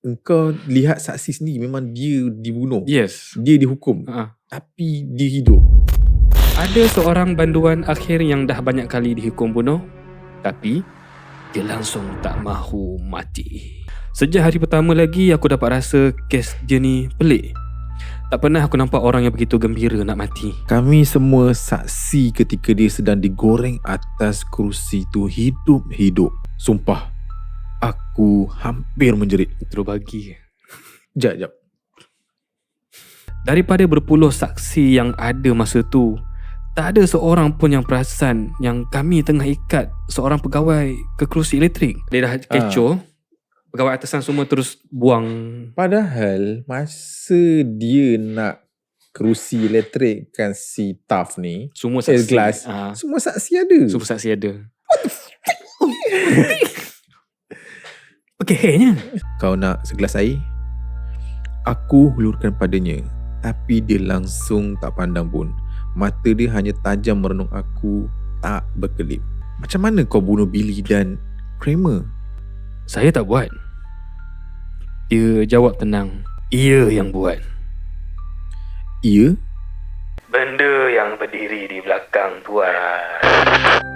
engkau lihat saksi sendiri, memang dia dibunuh. Yes. Dia dihukum. Tapi dia hidup. Ada seorang banduan akhir yang dah banyak kali dihukum bunuh, tapi dia langsung tak mahu mati. Sejak hari pertama lagi aku dapat rasa kes dia ni pelik. Tak pernah aku nampak orang yang begitu gembira nak mati. Kami semua saksi ketika dia sedang digoreng atas kerusi tu hidup-hidup. Sumpah, aku hampir menjerit. Terus bagi. Jap. Daripada berpuluh saksi yang ada masa tu, tak ada seorang pun yang perasan yang kami tengah ikat seorang pegawai ke kerusi elektrik. Dia dah kecoh. Pegawai atasan semua terus buang. Padahal masa dia nak kerusi elektrik kan si Taf ni, semua saksi glass, semua saksi ada. Semua saksi ada. Okeynya. Kau nak segelas air? Aku hulurkan padanya, tapi dia langsung tak pandang pun. Mata dia hanya tajam merenung aku, tak berkelip. Macam mana kau bunuh Billy dan Kramer? Saya tak buat. Dia jawab tenang. Ia yang buat. Ia? Benda yang berdiri di belakang tuan.